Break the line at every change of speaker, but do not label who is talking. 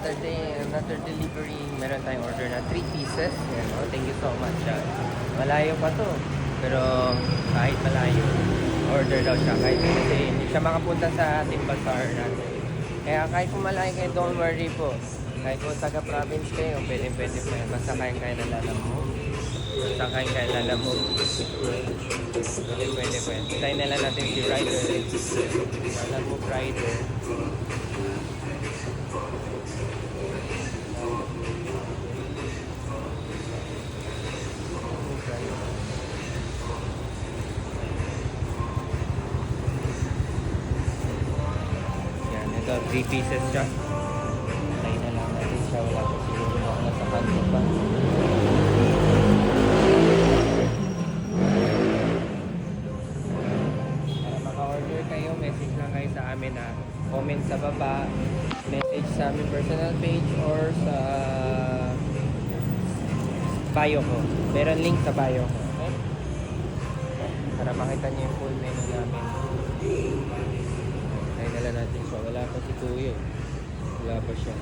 another delivery. Meron tayong order na 3 pieces. Yan, oh, thank you so much. Malayo pa to. Pero kahit malayo, order daw siya. Kahit kasi hindi siya makapunta sa ating bazaar natin. Kaya kahit kung malayo kayo, don't worry po. Kahit kung taga-province kayo, pwede po yan. Basta kain-kain na lalamog. Basta kain-kain na lalamog. Pwede. Tayo na lang natin si Rider. Lalamog Rider. Yan, ito 3 pieces siya. Tayo na lang natin siya. Wala pa siguro ako nasa kanto pa. Message lang kayo sa amin na comment sa baba, message sa aming personal page or sa bio ko. Meron link sa bio ko. Okay? Para makita niyo yung full menu namin. Tayo na lang natin siya. Wala pa si Kuya. Wala pa siya.